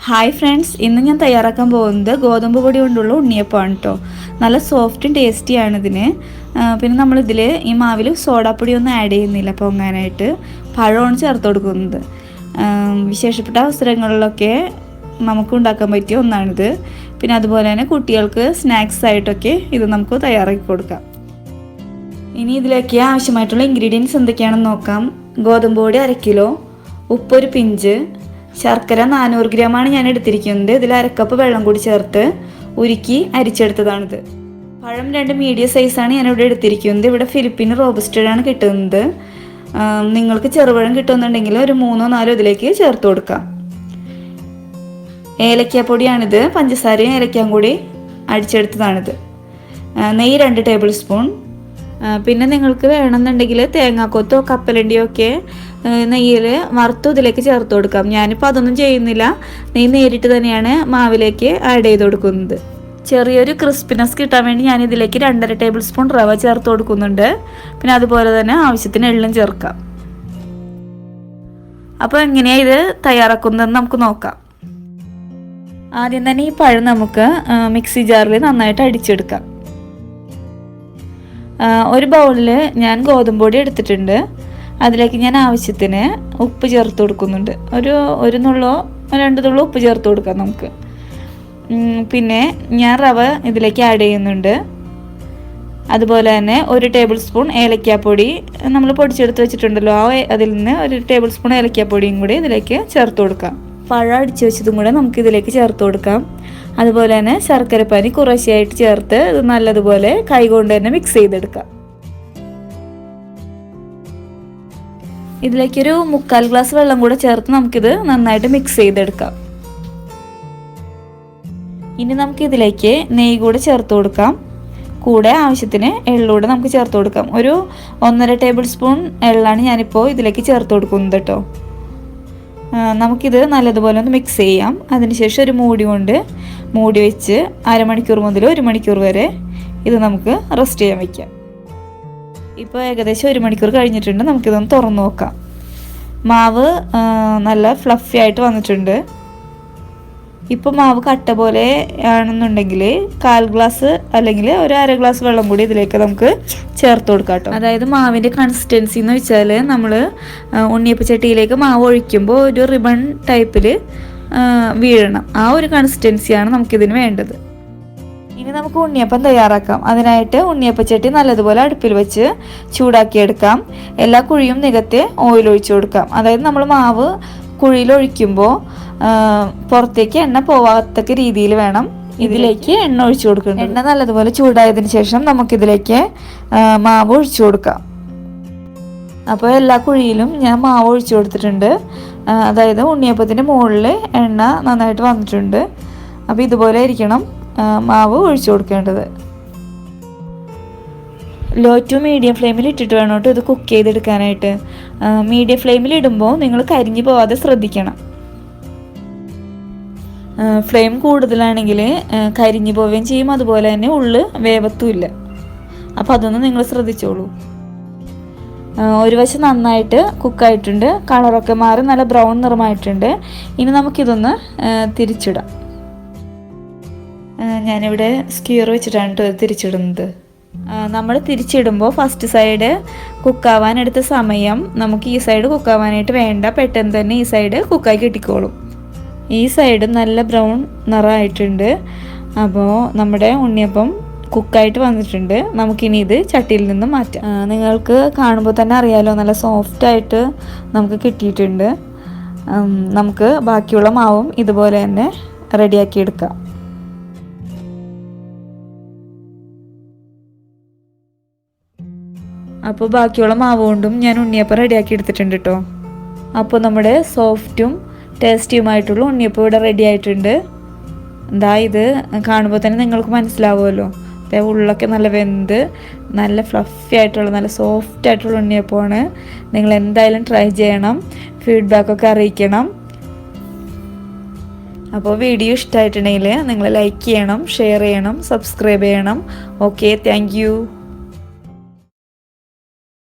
Hi friends, ഇന്ന് ഞാൻ തയ്യാറാക്കാൻ പോകുന്നത് ഗോതമ്പ് പൊടി കൊണ്ടുള്ള ഉണ്ണിയപ്പമാണ് കേട്ടോ. നല്ല സോഫ്റ്റും ടേസ്റ്റിയാണ് ഇതിന്. പിന്നെ നമ്മളിതിൽ ഈ മാവിൽ സോഡാപ്പൊടി ഒന്നും ആഡ് ചെയ്യുന്നില്ല പൊങ്ങാനായിട്ട്. പഴമാണ് ചേർത്ത് കൊടുക്കുന്നത്. വിശേഷപ്പെട്ട അവസരങ്ങളിലൊക്കെ നമുക്ക് ഉണ്ടാക്കാൻ പറ്റിയ ഒന്നാണിത്. പിന്നെ അതുപോലെ തന്നെ കുട്ടികൾക്ക് സ്നാക്സ് ആയിട്ടൊക്കെ ഇത് നമുക്ക് തയ്യാറാക്കി കൊടുക്കാം. ഇനി ഇതിലേക്ക് ആവശ്യമായിട്ടുള്ള ഇൻഗ്രീഡിയൻസ് എന്തൊക്കെയാണെന്ന് നോക്കാം. ഗോതമ്പ് പൊടി 1 കിലോ, ഉപ്പ് 1 പിഞ്ച്, ശർക്കര 400 ഗ്രാമാണ് ഞാൻ എടുത്തിരിക്കുന്നത്. ഇതിൽ 1/2 കപ്പ് വെള്ളം കൂടി ചേർത്ത് ഉരുക്കി അരിച്ചെടുത്തതാണിത്. പഴം 2 മീഡിയം സൈസാണ് ഞാനിവിടെ എടുത്തിരിക്കുന്നത്. ഇവിടെ ഫിലിപ്പിന് റോബസ്റ്റഡാണ് കിട്ടുന്നത്. നിങ്ങൾക്ക് ചെറുപഴം കിട്ടുന്നുണ്ടെങ്കിൽ ഒരു 3-4 ഇതിലേക്ക് ചേർത്ത് കൊടുക്കാം. ഏലക്കാപ്പൊടിയാണിത്. പഞ്ചസാരയും ഏലക്കയും കൂടി അടിച്ചെടുത്തതാണിത്. നെയ്യ് 2 ടേബിൾ സ്പൂൺ. പിന്നെ നിങ്ങൾക്ക് വേണമെന്നുണ്ടെങ്കിൽ തേങ്ങാക്കൊത്തോ കപ്പലണ്ടിയോ ഒക്കെ നെയ്യിൽ വറുത്ത് ഇതിലേക്ക് ചേർത്ത് കൊടുക്കാം. ഞാനിപ്പോൾ അതൊന്നും ചെയ്യുന്നില്ല. നെയ്യ് നേരിട്ട് തന്നെയാണ് മാവിലേക്ക് ആഡ് ചെയ്ത് കൊടുക്കുന്നത്. ചെറിയൊരു ക്രിസ്പിനെസ് കിട്ടാൻ വേണ്ടി ഞാൻ ഇതിലേക്ക് 2.5 ടേബിൾ സ്പൂൺ റവ ചേർത്ത് കൊടുക്കുന്നുണ്ട്. പിന്നെ അതുപോലെ തന്നെ ആവശ്യത്തിന് എള്ളും ചേർക്കാം. അപ്പോൾ എങ്ങനെയാണ് ഇത് തയ്യാറാക്കുന്നതെന്ന് നമുക്ക് നോക്കാം. ആദ്യം തന്നെ ഈ പഴം നമുക്ക് മിക്സി ജാറിൽ നന്നായിട്ട് അടിച്ചെടുക്കാം. ഒരു ബൗളിൽ ഞാൻ ഗോതമ്പ് പൊടി എടുത്തിട്ടുണ്ട്. അതിലേക്ക് ഞാൻ ആവശ്യത്തിന് ഉപ്പ് ചേർത്ത് കൊടുക്കുന്നുണ്ട്. ഒരു നുള്ളോ 2 തുള്ളോ ഉപ്പ് ചേർത്ത് കൊടുക്കാം നമുക്ക്. പിന്നെ ഞാൻ റവ ഇതിലേക്ക് ആഡ് ചെയ്യുന്നുണ്ട്. അതുപോലെ തന്നെ 1 ടേബിൾ സ്പൂൺ ഏലക്കാപ്പൊടി നമ്മൾ പൊടിച്ചെടുത്ത് വെച്ചിട്ടുണ്ടല്ലോ, അതിൽ നിന്ന് 1 ടേബിൾ സ്പൂൺ ഏലക്കാപ്പൊടിയും കൂടി ഇതിലേക്ക് ചേർത്ത് കൊടുക്കാം. പഴം അടിച്ച് വെച്ചതും കൂടെ നമുക്ക് ഇതിലേക്ക് ചേർത്ത് കൊടുക്കാം. അതുപോലെ തന്നെ ശർക്കരപ്പാനി കുറേശ്ശെയായിട്ട് ചേർത്ത് ഇത് നല്ലതുപോലെ കൈകൊണ്ട് തന്നെ മിക്സ് ചെയ്തെടുക്കാം. ഇതിലേക്കൊരു 3/4 ഗ്ലാസ് വെള്ളം കൂടെ ചേർത്ത് നമുക്കിത് നന്നായിട്ട് മിക്സ് ചെയ്തെടുക്കാം. ഇനി നമുക്ക് ഇതിലേക്ക് നെയ്യ് കൂടെ ചേർത്ത് കൊടുക്കാം. കൂടെ ആവശ്യത്തിന് എള്ളൂടെ നമുക്ക് ചേർത്ത് കൊടുക്കാം. ഒരു 1.5 ടേബിൾ സ്പൂൺ എള്ളാണ് ഞാനിപ്പോൾ ഇതിലേക്ക് ചേർത്ത് കൊടുക്കുന്നത് കേട്ടോ. നമുക്കിത് നല്ലതുപോലെ ഒന്ന് മിക്സ് ചെയ്യാം. അതിനുശേഷം ഒരു മൂടി വെച്ച് 1/2 മണിക്കൂർ മുതൽ 1 മണിക്കൂർ വരെ ഇത് നമുക്ക് റെസ്റ്റ് ചെയ്യാൻ വയ്ക്കാം. ഇപ്പോൾ ഏകദേശം 1 മണിക്കൂർ കഴിഞ്ഞിട്ടുണ്ട്. നമുക്കിതൊന്ന് തുറന്ന് നോക്കാം. മാവ് നല്ല ഫ്ലഫി ആയിട്ട് വന്നിട്ടുണ്ട്. ഇപ്പോൾ മാവ് കട്ട പോലെ ആണെന്നുണ്ടെങ്കിൽ 1/4 ഗ്ലാസ് അല്ലെങ്കിൽ ഒരു 1/2 ഗ്ലാസ് വെള്ളം കൂടി ഇതിലേക്ക് നമുക്ക് ചേർത്ത് കൊടുക്കാം കേട്ടോ. അതായത് മാവിൻ്റെ കൺസിസ്റ്റൻസി എന്ന് വെച്ചാൽ നമ്മൾ ഉണ്ണിയപ്പച്ചട്ടിയിലേക്ക് മാവ് ഒഴിക്കുമ്പോൾ ഒരു റിബൺ ടൈപ്പിൽ വീഴണം. ആ ഒരു കൺസിസ്റ്റൻസിയാണ് നമുക്കിതിന് വേണ്ടത്. ഇനി നമുക്ക് ഉണ്ണിയപ്പം തയ്യാറാക്കാം. അതിനായിട്ട് ഉണ്ണിയപ്പച്ചട്ടി നല്ലതുപോലെ അടുപ്പിൽ വെച്ച് ചൂടാക്കിയെടുക്കാം. എല്ലാ കുഴിയും നികത്തി ഓയിൽ ഒഴിച്ചു കൊടുക്കാം. അതായത് നമ്മൾ മാവ് കുഴിയിൽ ഒഴിക്കുമ്പോൾ പുറത്തേക്ക് എണ്ണ പോവാത്തക്ക രീതിയിൽ വേണം ഇതിലേക്ക് എണ്ണ ഒഴിച്ചു കൊടുക്കണം. എണ്ണ നല്ലതുപോലെ ചൂടായതിനു ശേഷം നമുക്കിതിലേക്ക് മാവ് ഒഴിച്ചു കൊടുക്കാം. അപ്പോൾ എല്ലാ കുഴിയിലും ഞാൻ മാവ് ഒഴിച്ചു കൊടുത്തിട്ടുണ്ട്. അതായത് ഉണ്ണിയപ്പത്തിൻ്റെ മുകളിൽ എണ്ണ നന്നായിട്ട് വന്നിട്ടുണ്ട്. അപ്പോൾ ഇതുപോലെ ഇരിക്കണം മാവ് ഒഴിച്ചു കൊടുക്കേണ്ടത്. ലോ ടു മീഡിയം ഫ്ലെയിമിൽ ഇട്ടിട്ട് വേണം കേട്ടോ ഇത് കുക്ക് ചെയ്തെടുക്കാനായിട്ട്. മീഡിയം ഫ്ലെയിമിൽ ഇടുമ്പോൾ നിങ്ങൾ കരിഞ്ഞു പോവാതെ ശ്രദ്ധിക്കണം. ഫ്ലെയിം കൂടുതലാണെങ്കിൽ കരിഞ്ഞു പോവുകയും ചെയ്യും. അതുപോലെ തന്നെ ഉള്ളു വേവത്തുമില്ല. അപ്പോൾ അതൊന്നും നിങ്ങൾ ശ്രദ്ധിച്ചോളൂ. ഒരു വശം നന്നായിട്ട് കുക്കായിട്ടുണ്ട്. കളറൊക്കെ മാറി നല്ല ബ്രൗൺ നിറമായിട്ടുണ്ട്. ഇനി നമുക്കിതൊന്ന് തിരിച്ചിടാം. ഞാനിവിടെ സ്ക്യൂർ വെച്ചിട്ടാണ് കേട്ടോ തിരിച്ചിടുന്നത്. നമ്മൾ തിരിച്ചിടുമ്പോൾ ഫസ്റ്റ് സൈഡ് കുക്കാവാൻ എടുത്ത സമയം നമുക്ക് ഈ സൈഡ് കുക്കാവാനായിട്ട് വേണ്ട. പെട്ടെന്ന് തന്നെ ഈ സൈഡ് കുക്കായി കിട്ടിക്കോളും. ഈ സൈഡ് നല്ല ബ്രൗൺ നിറമായിട്ടുണ്ട്. അപ്പോൾ നമ്മുടെ ഉണ്ണിയപ്പം കുക്കായിട്ട് വന്നിട്ടുണ്ട്. നമുക്കിനി ഇത് ചട്ടിയിൽ നിന്ന് മാറ്റാം. നിങ്ങൾക്ക് കാണുമ്പോൾ തന്നെ അറിയാലോ, നല്ല സോഫ്റ്റായിട്ട് നമുക്ക് കിട്ടിയിട്ടുണ്ട്. നമുക്ക് ബാക്കിയുള്ള മാവും ഇതുപോലെ തന്നെ റെഡിയാക്കി എടുക്കാം. അപ്പോൾ ബാക്കിയുള്ള മാവ് കൊണ്ടും ഞാൻ ഉണ്ണിയപ്പം റെഡിയാക്കി എടുത്തിട്ടുണ്ട് കേട്ടോ. അപ്പോൾ നമ്മുടെ സോഫ്റ്റും ടേസ്റ്റിയുമായിട്ടുള്ള ഉണ്ണിയപ്പം ഇവിടെ റെഡി ആയിട്ടുണ്ട്. എന്താ ഇത് കാണുമ്പോൾ തന്നെ നിങ്ങൾക്ക് മനസ്സിലാവുമല്ലോ. ഉള്ളൊക്കെ നല്ല വെന്ത് നല്ല ഫ്ലഫി ആയിട്ടുള്ള നല്ല സോഫ്റ്റ് ആയിട്ടുള്ള ഉണ്ണിയപ്പമാണ്. നിങ്ങൾ എന്തായാലും ട്രൈ ചെയ്യണം. ഫീഡ്ബാക്കൊക്കെ അറിയിക്കണം. അപ്പോൾ വീഡിയോ ഇഷ്ടമായിട്ടുണ്ടെങ്കിൽ നിങ്ങൾ ലൈക്ക് ചെയ്യണം, ഷെയർ ചെയ്യണം, സബ്സ്ക്രൈബ് ചെയ്യണം. Okay, thank you.